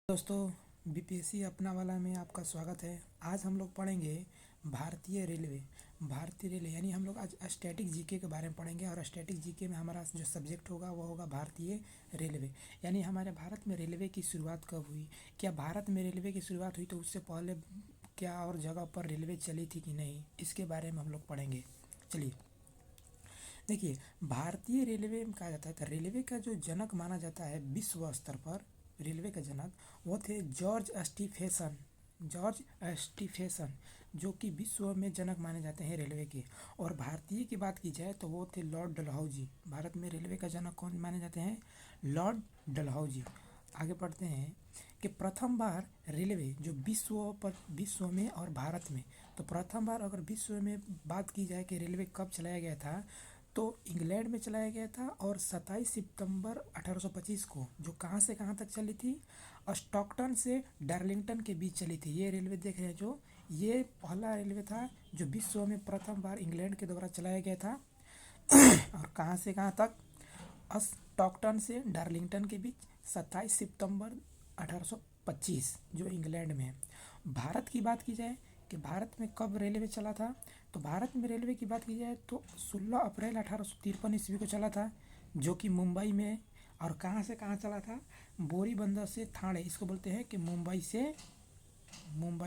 दोस्तों, बीपीएससी अपना वाला में आपका स्वागत है। आज हम लोग पढ़ेंगे भारतीय रेलवे। भारतीय रेलवे यानी हम लोग आज स्टैटिक जीके के बारे में पढ़ेंगे और स्टैटिक जीके में हमारा जो सब्जेक्ट होगा वो होगा भारतीय रेलवे। यानी हमारे भारत में रेलवे की शुरुआत कब हुई, क्या भारत में रेलवे की शुरुआत हुई तो उससे पहले क्या और जगह पर रेलवे चली थी कि नहीं, इसके बारे में हम लोग पढ़ेंगे। चलिए देखिए, भारतीय रेलवे में कहा जाता है, तो रेलवे का जो जनक माना जाता है विश्व स्तर पर, रेलवे का जनक वो थे जॉर्ज स्टीफेसन। जॉर्ज स्टीफेसन जो कि विश्व में जनक माने जाते हैं रेलवे के। और भारतीय की बात की जाए तो वो थे लॉर्ड डलहौजी। भारत में रेलवे का जनक कौन माने जाते हैं? लॉर्ड डलहौजी। आगे बढ़ते हैं कि प्रथम बार रेलवे जो विश्व में और भारत में, तो प्रथम बार अगर विश्व में बात की जाए कि रेलवे कब चलाया गया था तो इंग्लैंड में चलाया गया था और 27 सितंबर 1825 को, जो कहाँ से कहाँ तक चली थी, स्टॉकटन से डार्लिंगटन के बीच चली थी। ये रेलवे देख रहे हैं, जो ये पहला रेलवे था जो विश्व में प्रथम बार इंग्लैंड के द्वारा चलाया गया था। और कहाँ से कहाँ तक? स्टॉकटन से डार्लिंगटन के बीच 27 सितंबर 1825, जो इंग्लैंड में है। भारत की बात की जाए कि भारत में कब रेलवे चला था, तो भारत में रेलवे की बात की जाए तो 16 अप्रैल 1853 ईस्वी को चला था, जो कि मुंबई में। और कहाँ से कहाँ चला था? बोरी बंदर से थाने, इसको बोलते हैं कि मुंबई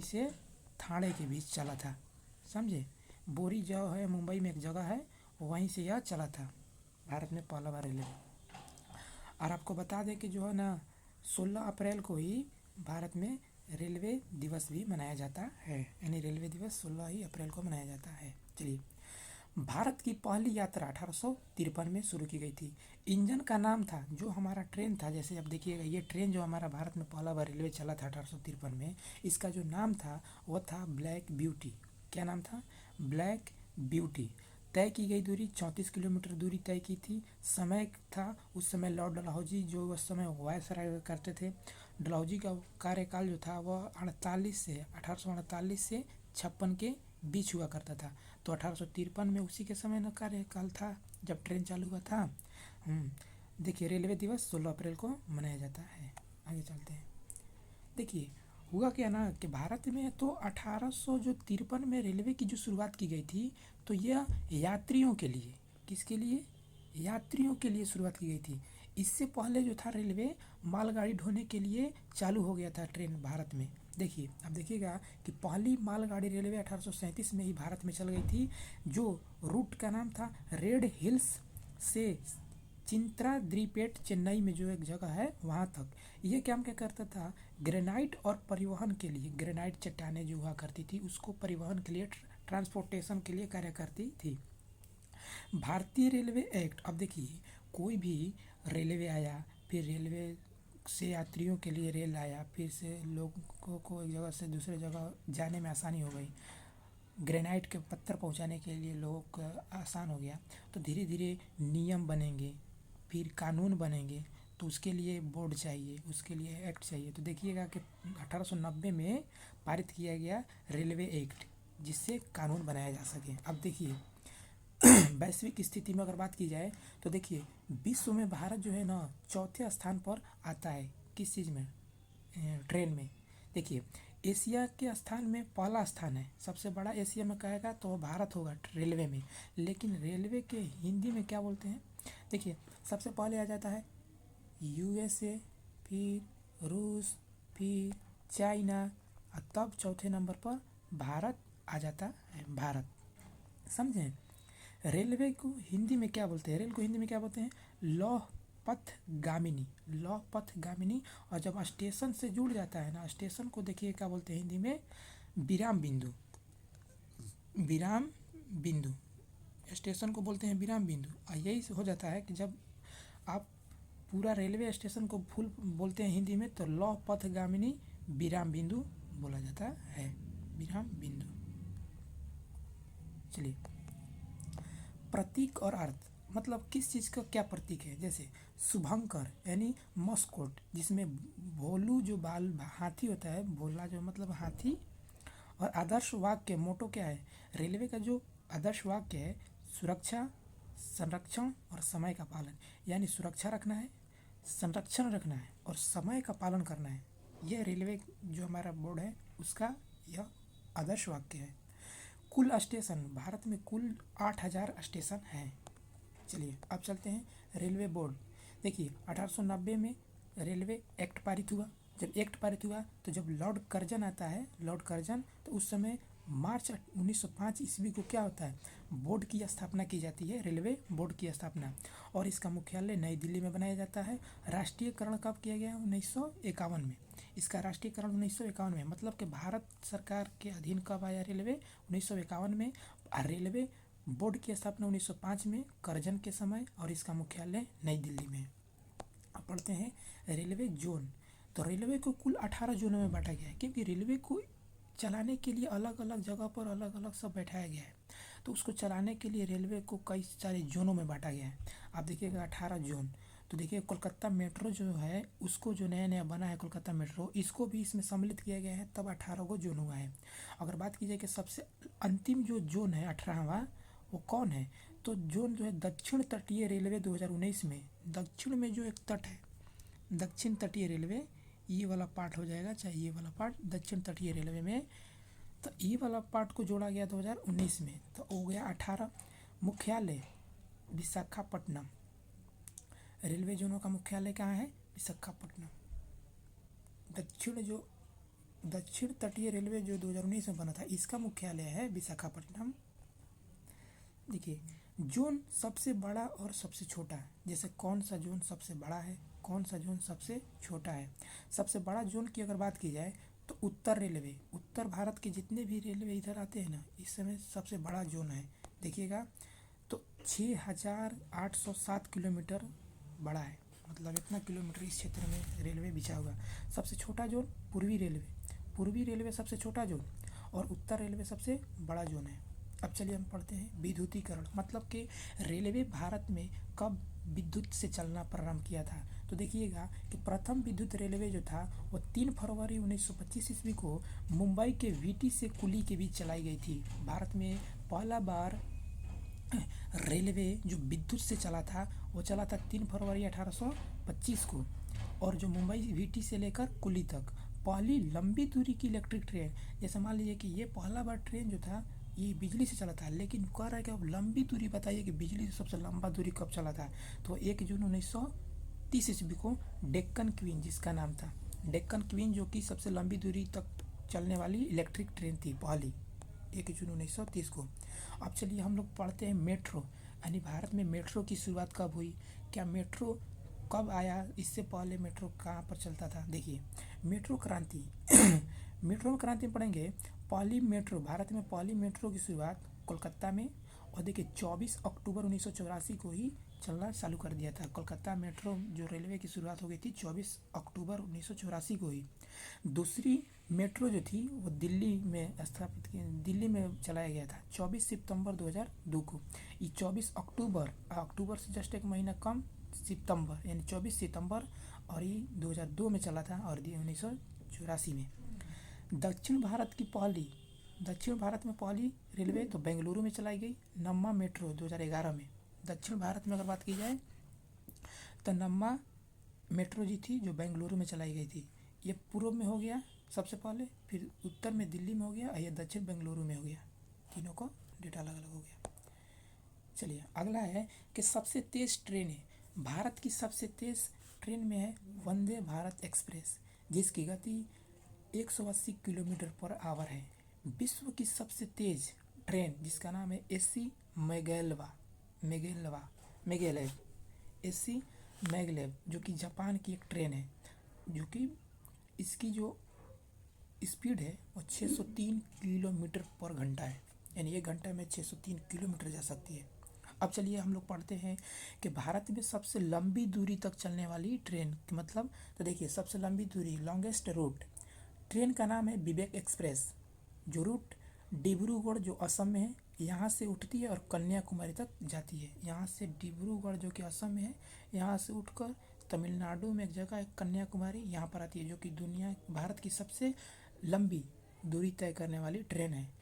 से थाने के बीच चला था। समझे? बोरी जो है मुंबई में एक जगह है, वहीं से यह चला था भारत में पहला बार रेलवे। और आपको बता दें कि जो है ना, 16 अप्रैल को ही भारत में रेलवे दिवस भी मनाया जाता है। यानी रेलवे दिवस 16 ही अप्रैल को मनाया जाता है। चलिए, भारत की पहली यात्रा 1853 में शुरू की गई थी। इंजन का नाम था, जो हमारा ट्रेन था, जैसे अब देखिएगा ये ट्रेन जो हमारा भारत में पहला बार रेलवे चला था 1853 में, इसका जो नाम था वो था ब्लैक ब्यूटी। क्या नाम था? Black beauty. तय की गई दूरी 34 किलोमीटर दूरी तय की थी। समय था उस समय लॉर्ड डलहौजी जो उस समय वायसराय करते थे। डलहौजी का कार्यकाल जो था वह 1848 से 56 के बीच हुआ करता था। तो 1853 में उसी के समय न कार्यकाल था जब ट्रेन चालू हुआ था। देखिए, रेलवे दिवस 16 अप्रैल को मनाया जाता है। आगे चलते हैं। देखिए, हुआ क्या ना कि भारत में तो 1853 में रेलवे की जो शुरुआत की गई थी, तो यह यात्रियों के लिए, किसके लिए? यात्रियों के लिए शुरुआत की गई थी। इससे पहले जो था रेलवे मालगाड़ी ढोने के लिए चालू हो गया था ट्रेन भारत में। देखिए, अब देखिएगा कि पहली मालगाड़ी रेलवे 1837 में ही भारत में चल गई थी, जो रूट का नाम था रेड हिल्स से चिंत्रा द्वीपेट, चेन्नई में जो एक जगह है वहाँ तक। ये क्या करता था? ग्रेनाइट और परिवहन के लिए, ग्रेनाइट चट्टानें जो हुआ करती थी उसको परिवहन के लिए, ट्रांसपोर्टेशन के लिए कार्य करती थी। भारतीय रेलवे एक्ट, अब देखिए कोई भी रेलवे आया, फिर रेलवे से यात्रियों के लिए रेल आया, फिर से लोगों को एक जगह से दूसरे जगह जाने में आसानी हो गई, ग्रेनाइट के पत्थर पहुंचाने के लिए लोगों को आसान हो गया। तो धीरे धीरे नियम बनेंगे, फिर कानून बनेंगे, तो उसके लिए बोर्ड चाहिए, उसके लिए एक्ट चाहिए। तो देखिएगा कि 1890 में पारित किया गया रेलवे एक्ट, जिससे कानून बनाया जा सके। अब देखिए, वैश्विक स्थिति में अगर बात की जाए तो देखिए, विश्व में भारत जो है ना चौथे स्थान पर आता है। किस चीज़ में? ट्रेन में। देखिए, एशिया के स्थान में पहला स्थान है, सबसे बड़ा एशिया में कहेगा तो भारत होगा रेलवे में। लेकिन रेलवे के हिंदी में क्या बोलते हैं? देखिए, सबसे पहले आ जाता है यूएसए, फिर रूस, फिर चाइना, और तब चौथे नंबर पर भारत आ जाता है। भारत, समझें? रेलवे को हिंदी में क्या बोलते हैं? रेल को हिंदी में क्या बोलते हैं? लौह पथगामिनी, लौह पथगामिनी। और जब स्टेशन से जुड़ जाता है ना, स्टेशन को देखिए क्या बोलते हैं हिंदी में? विराम बिंदु। विराम बिंदु, स्टेशन को बोलते हैं विराम बिंदु। और यही हो जाता है कि जब आप पूरा रेलवे स्टेशन को फुल बोलते हैं हिंदी में, तो लौह पथगामिनी विराम बिंदु बोला जाता है। विराम बिंदु। चलिए, प्रतीक और अर्थ, मतलब किस चीज़ का क्या प्रतीक है? जैसे शुभंकर यानी मस्कोट, जिसमें भोलू जो बाल हाथी होता है, भोला जो मतलब हाथी। और आदर्श वाक्य मोटो क्या है? रेलवे का जो आदर्श वाक्य है, सुरक्षा, संरक्षण और समय का पालन। यानी सुरक्षा रखना है, संरक्षण रखना है और समय का पालन करना है। यह रेलवे जो हमारा बोर्ड है उसका यह आदर्श वाक्य है। कुल स्टेशन, भारत में कुल 8,000 स्टेशन हैं। चलिए अब चलते हैं रेलवे बोर्ड। देखिए 1890 में रेलवे एक्ट पारित हुआ। जब एक्ट पारित हुआ तो जब लॉर्ड कर्जन आता है, लॉर्ड कर्जन, तो उस समय मार्च 1905 ईस्वी को क्या होता है, बोर्ड की स्थापना की जाती है, रेलवे बोर्ड की स्थापना, और इसका मुख्यालय नई दिल्ली में बनाया जाता है। राष्ट्रीयकरण कब किया गया? 1951 में। इसका राष्ट्रीयकरण 1951 में, मतलब कि भारत सरकार के अधीन कब आया रेलवे? 1951 में। रेलवे बोर्ड की स्थापना 1905 में कर्जन के समय, और इसका मुख्यालय नई दिल्ली में। अब पढ़ते हैं रेलवे जोन। तो रेलवे को कुल 18 जोनों में बांटा गया है, क्योंकि रेलवे को चलाने के लिए अलग अलग जगह पर अलग अलग सब बैठाया गया है, तो उसको चलाने के लिए रेलवे को कई सारे जोनों में बांटा गया है। आप देखिएगा 18 जोन। तो देखिए कोलकाता मेट्रो जो है उसको, जो नया नया बना है कोलकाता मेट्रो, इसको भी इसमें सम्मिलित किया गया है, तब 18 को जोन हुआ है। अगर बात की जाए कि सबसे अंतिम जो जोन है 18वां, वो कौन है? तो जोन जो है दक्षिण तटीय रेलवे 2019 में, दक्षिण में जो एक तट है, दक्षिण तटीय रेलवे, ये वाला पार्ट हो जाएगा, चाहे ये वाला पार्ट दक्षिण तटीय रेलवे में, तो ये वाला पार्ट को जोड़ा गया 2019 में, तो हो गया 18। मुख्यालय विशाखापट्टनम, रेलवे जोनों का मुख्यालय कहाँ है? विशाखापट्टनम। दक्षिण तटीय रेलवे जो 2019 में बना था, इसका मुख्यालय है विशाखापट्टनम। देखिए जोन सबसे बड़ा और सबसे छोटा, जैसे कौन सा जोन सबसे बड़ा है, कौन सा जोन सबसे छोटा है। सबसे बड़ा जोन की अगर बात की जाए तो उत्तर रेलवे, उत्तर भारत के जितने भी रेलवे इधर आते हैं ना, इस समय सबसे बड़ा जोन है। देखिएगा तो 6,807 किलोमीटर बड़ा है, मतलब इतना किलोमीटर इस क्षेत्र में रेलवे बिछा हुआ। सबसे छोटा जोन पूर्वी रेलवे, पूर्वी रेलवे सबसे छोटा जोन, और उत्तर रेलवे सबसे बड़ा जोन है। अब चलिए हम पढ़ते हैं विद्युतीकरण, मतलब कि रेलवे भारत में कब विद्युत से चलना प्रारंभ किया था। तो देखिएगा कि प्रथम विद्युत रेलवे जो था वो 3 फरवरी 1925 ईस्वी को मुंबई के वीटी से कुली के बीच चलाई गई थी। भारत में पहला बार रेलवे जो विद्युत से चला था वो चला था 3 फरवरी 1825 को, और जो मुंबई वीटी से लेकर कुली तक पहली लंबी दूरी की इलेक्ट्रिक ट्रेन, जैसे मान लीजिए कि ये पहला बार ट्रेन जो था ये बिजली से चला था, लेकिन कह रहा है कि अब लंबी दूरी बताइए कि बिजली से सबसे लंबा दूरी कब चला था। तो 1 जून 1930 ईस्वी को डेक्कन क्वीन, जिसका नाम था डेक्कन क्वीन, जो कि सबसे लंबी दूरी तक चलने वाली इलेक्ट्रिक ट्रेन थी पहली, 1 जून 1930 को। अब चलिए हम लोग पढ़ते हैं मेट्रो, यानी भारत में मेट्रो की शुरुआत कब हुई, क्या मेट्रो कब आया, इससे पहले मेट्रो कहाँ पर चलता था। देखिए मेट्रो क्रांति मेट्रो क्रांति में पढ़ेंगे, पहली मेट्रो, भारत में पहली मेट्रो की शुरुआत कोलकाता में, और देखिए 24 अक्टूबर 1984 को ही चलना चालू कर दिया था। कोलकाता मेट्रो जो रेलवे की शुरुआत हो गई थी 24 अक्टूबर 1984 को ही। दूसरी मेट्रो जो थी वो दिल्ली में स्थापित की, दिल्ली में चलाया गया था 24 सितंबर 2002 को। ये 24 अक्टूबर से जस्ट एक महीना कम, सितंबर, यानी 24 सितंबर, और ये 2002 में चला था, और 1984 में। दक्षिण भारत में पहली रेलवे तो बेंगलुरु में चलाई गई, नम्मा मेट्रो 2011 में। दक्षिण भारत में अगर बात की जाए तो नम्मा मेट्रो जी थी जो बेंगलुरु में चलाई गई थी। ये पूर्व में हो गया सबसे पहले, फिर उत्तर में दिल्ली में हो गया, और ये दक्षिण बेंगलुरु में हो गया। तीनों को डेटा अलग अलग हो गया। चलिए अगला है कि सबसे तेज़ ट्रेन है, भारत की सबसे तेज़ ट्रेन में है वंदे भारत एक्सप्रेस, जिसकी गति 180 किलोमीटर पर आवर है। विश्व की सबसे तेज़ ट्रेन जिसका नाम है एसी मैगलेव, एसी मैगलेव, जो कि जापान की एक ट्रेन है, जो कि इसकी जो स्पीड है वो 603 किलोमीटर पर घंटा है, यानी 1 घंटा में 603 किलोमीटर जा सकती है। अब चलिए हम लोग पढ़ते हैं कि भारत में सबसे लंबी दूरी तक चलने वाली ट्रेन, मतलब तो देखिए सबसे लंबी दूरी, लॉन्गेस्ट रूट, ट्रेन का नाम है विवेक एक्सप्रेस, जो रूट डिब्रूगढ़ जो असम में है यहाँ से उठती है और कन्याकुमारी तक जाती है। यहाँ से डिब्रूगढ़ जो कि असम में है, यहाँ से उठकर तमिलनाडु में एक जगह है कन्याकुमारी, यहाँ पर आती है, जो कि भारत की सबसे लंबी दूरी तय करने वाली ट्रेन है।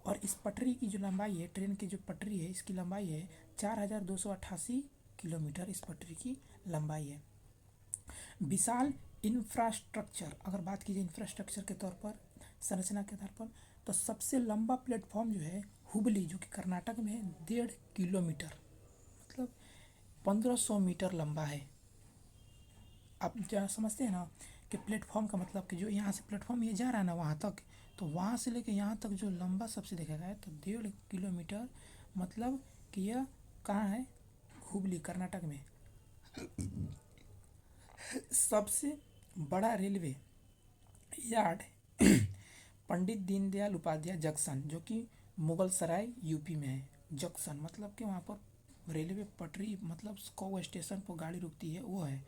और इस पटरी की जो लंबाई है, ट्रेन की जो पटरी है, इसकी लंबाई है 4,288 किलोमीटर, इस पटरी की लंबाई है। विशाल इंफ्रास्ट्रक्चर, अगर बात की जाए इंफ्रास्ट्रक्चर के तौर पर, संरचना के तौर पर, तो सबसे लंबा प्लेटफॉर्म जो है हुबली, जो कि कर्नाटक में है, 1.5 किलोमीटर, मतलब 1500 मीटर लंबा है। आप जहाँ समझते हैं ना कि प्लेटफॉर्म का मतलब कि जो यहाँ से प्लेटफॉर्म ये जा रहा है ना वहाँ तक, तो वहाँ से लेके यहाँ तक जो लंबा सबसे देखा गया है तो 1.5 किलोमीटर, मतलब कि यह कहाँ है, हुबली कर्नाटक में। सबसे बड़ा railway yard Pandit Deendayal Upadhyay junction, जो कि मुगल सराय यूपी में है। जंक्शन मतलब कि वहाँ पर रेलवे पटरी, मतलब कौ स्टेशन पर गाड़ी रुकती है वो है,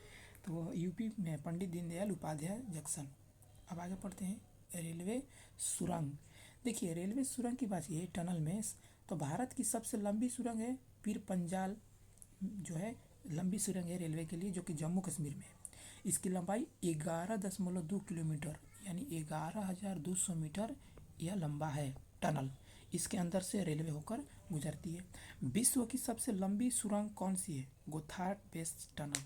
तो वो यूपी में है, पंडित दीनदयाल उपाध्याय जंक्शन। अब आगे पढ़ते हैं रेलवे सुरंग। देखिए रेलवे सुरंग की बात की है टनल में, तो भारत की सबसे लंबी सुरंग है पीर पंजाल, जो है लंबी सुरंग है रेलवे के लिए, जो कि जम्मू कश्मीर में है। इसकी लंबाई 11.2 किलोमीटर, यानी 11,200 मीटर यह लंबा है टनल। इसके अंदर से रेलवे होकर गुजरती है। विश्व की सबसे लंबी सुरंग कौन सी है, गोथार्ड बेस टनल।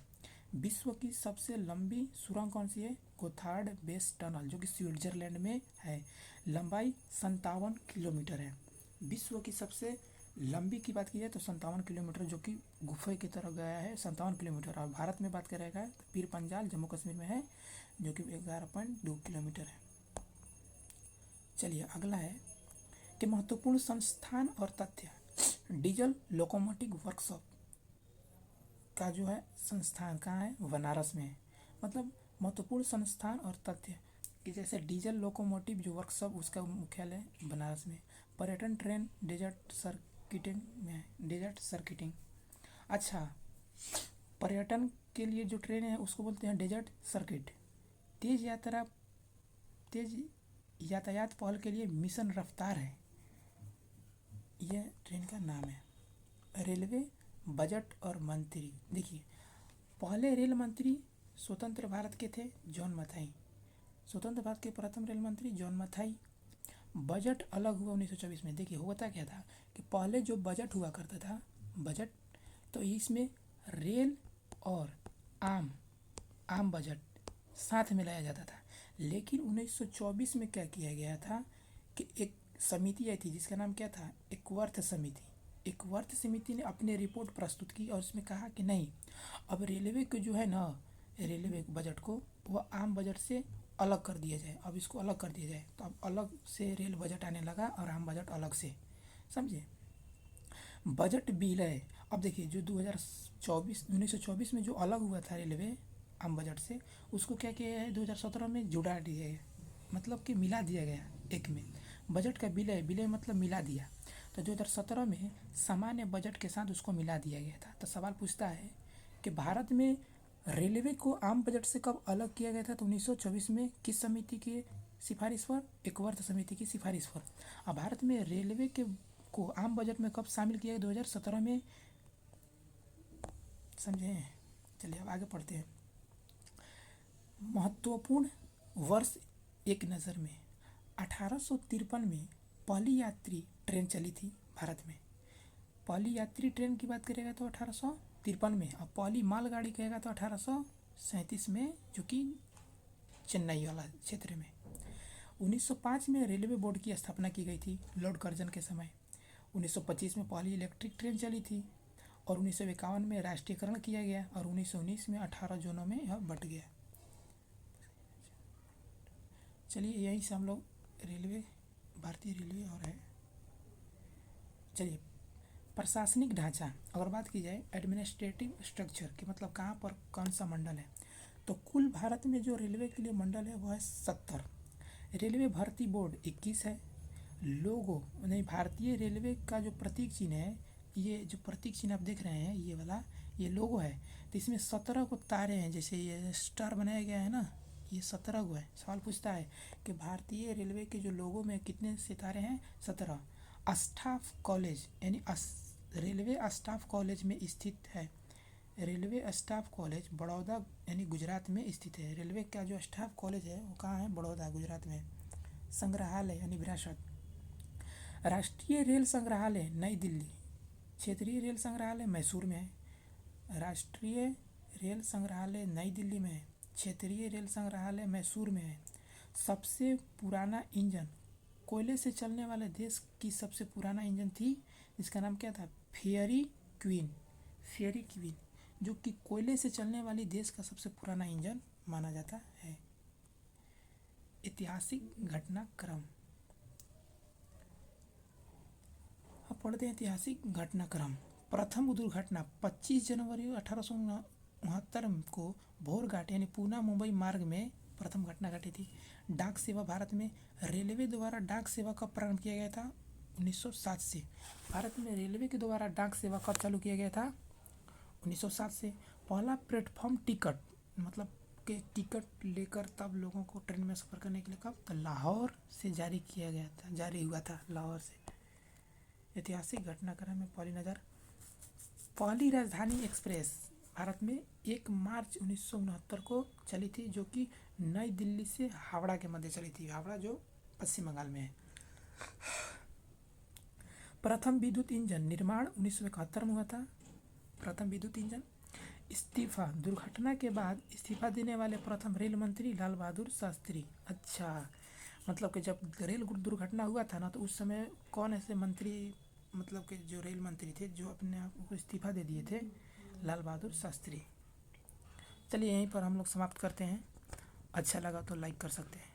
विश्व की सबसे लंबी सुरंग कौन सी है, गोथार्ड बेस टनल, जो कि स्विट्जरलैंड में है। लंबाई 57 किलोमीटर है। विश्व की सबसे लंबी की बात की जाए तो 57 किलोमीटर, जो कि गुफे की तरफ गया है 57 किलोमीटर। और भारत में बात करेगा तो पीर पंजाल जम्मू कश्मीर में है, जो कि 11.2 किलोमीटर है। चलिए अगला है कि महत्वपूर्ण संस्थान और तथ्य। डीजल लोकोमोटिव वर्कशॉप का जो है संस्थान कहाँ है, बनारस में है। मतलब महत्वपूर्ण संस्थान और तथ्य कि जैसे डीजल लोकोमोटिव जो वर्कशॉप, उसका मुख्यालय बनारस में। पर्यटन ट्रेन डेजर्ट सर्किटिंग में है, डेजर्ट सर्किटिंग। अच्छा, पर्यटन के लिए जो ट्रेन है उसको बोलते हैं डेजर्ट सर्किट। तेज यात्रा, तेज यातायात पहल के लिए मिशन रफ्तार है, यह ट्रेन का नाम है। रेलवे बजट और मंत्री, देखिए पहले रेल मंत्री स्वतंत्र भारत के थे जॉन मथाई, स्वतंत्र भारत के प्रथम रेल मंत्री जॉन मथाई। बजट अलग हुआ 1924 में। देखिए होता क्या था कि पहले जो बजट हुआ करता था, बजट, तो इसमें रेल और आम बजट साथ में लाया जाता था। लेकिन 1924 में क्या किया गया था कि एक समिति आई थी जिसका नाम क्या था, एकवर्थ समिति। एकवर्थ समिति ने अपनी रिपोर्ट प्रस्तुत की और उसमें कहा कि नहीं, अब रेलवे को जो है ना, रेलवे बजट को वह आम बजट से अलग कर दिया जाए, अब इसको अलग कर दिया जाए। तो अब अलग से रेल बजट आने लगा और आम बजट अलग से, समझे। बजट विलय, अब देखिए जो 1924 में जो अलग हुआ था रेलवे आम बजट से, उसको क्या किया है 2017 में जुड़ा दिया गया, मतलब कि मिला दिया गया एक में। बजट का विलय, विलय मतलब मिला दिया, तो 2017 में सामान्य बजट के साथ उसको मिला दिया गया था। तो सवाल पूछता है कि भारत में रेलवे को आम बजट से कब अलग किया गया था, तो 1924 में किस समिति की सिफारिश पर, एकवर्थ समिति की सिफारिश पर। अब भारत में रेलवे के को आम बजट में कब शामिल किया गया, 2017 में, समझे। चलिए अब आगे पढ़ते हैं। महत्वपूर्ण वर्ष एक नज़र में, 1853 में पहली यात्री ट्रेन चली थी भारत में। पहली यात्री ट्रेन की बात करेगा तो 1853 में, और पहली मालगाड़ी कहेगा तो 1837 में, जो कि चेन्नई वाला क्षेत्र में। 1905 में रेलवे बोर्ड की स्थापना की गई थी लॉर्ड कर्जन के समय। 1925 में पहली इलेक्ट्रिक ट्रेन चली थी और 1951 में राष्ट्रीयकरण किया गया और 1919 में 18 जोनों में यह बट गया। चलिए यहीं से हम लोग रेलवे, भारतीय रेलवे और है। चलिए प्रशासनिक ढांचा, अगर बात की जाए एडमिनिस्ट्रेटिव स्ट्रक्चर की, मतलब कहाँ पर कौन सा मंडल है, तो कुल भारत में जो रेलवे के लिए मंडल है वह है 70। रेलवे भर्ती बोर्ड 21 है। लोगो नहीं, भारतीय रेलवे का जो प्रतीक चिन्ह है, ये जो प्रतीक चिन्ह आप देख रहे हैं ये वाला, ये लोगो है, तो इसमें 17 को तारे हैं, जैसे ये स्टार बनाया गया है ना, ये 17 को है। सवाल पूछता है कि भारतीय रेलवे के जो लोगों में कितने सितारे हैं, 17। स्टाफ कॉलेज यानी रेलवे स्टाफ कॉलेज में स्थित है। रेलवे स्टाफ कॉलेज बड़ौदा यानी गुजरात में स्थित है। रेलवे का जो स्टाफ कॉलेज है वो कहाँ है, बड़ौदा गुजरात में। संग्रहालय यानी विरासत, राष्ट्रीय रेल संग्रहालय नई दिल्ली, क्षेत्रीय रेल संग्रहालय मैसूर में है। राष्ट्रीय रेल संग्रहालय नई दिल्ली में है, क्षेत्रीय रेल संग्रहालय मैसूर में है। सबसे पुराना इंजन, कोयले से चलने वाले देश की सबसे पुराना इंजन थी, इसका नाम क्या था? Fairy queen. फेयरी क्वीन, जो कि कोयले से चलने वाली देश का सबसे पुराना इंजन माना जाता है। ऐतिहासिक घटनाक्रम, अब पढ़ते हैं ऐतिहासिक घटनाक्रम। प्रथम दुर्घटना 25 जनवरी 1869 को भोरघाट यानी पूना मुंबई मार्ग में प्रथम घटना घटी थी। डाक सेवा, भारत में रेलवे द्वारा डाक सेवा कब प्रारंभ किया गया था? 1907 से। भारत में रेलवे के द्वारा डाक सेवा कब चालू किया गया था? 1907 से। पहला प्लेटफॉर्म टिकट, मतलब के टिकट लेकर तब लोगों को ट्रेन में सफ़र करने के लिए कब? तो लाहौर से जारी हुआ था लाहौर से। ऐतिहासिक घटनाक्रम में पहली नज़र, पहली राजधानी एक्सप्रेस भारत में 1 मार्च 1969 को चली थी, जो कि नई दिल्ली से हावड़ा के मध्य चली थी। हावड़ा जो पश्चिम बंगाल में है। प्रथम विद्युत इंजन निर्माण 1971 में हुआ था। प्रथम विद्युत इंजन। इस्तीफा, दुर्घटना के बाद इस्तीफा देने वाले प्रथम रेल मंत्री लाल बहादुर शास्त्री। अच्छा, मतलब कि जब रेल दुर्घटना हुआ था ना, तो उस समय कौन ऐसे मंत्री, मतलब कि जो रेल मंत्री थे, जो अपने आप को इस्तीफा दे दिए थे? लाल बहादुर शास्त्री। चलिए यहीं पर हम लोग समाप्त करते हैं। अच्छा लगा तो लाइक कर सकते हैं।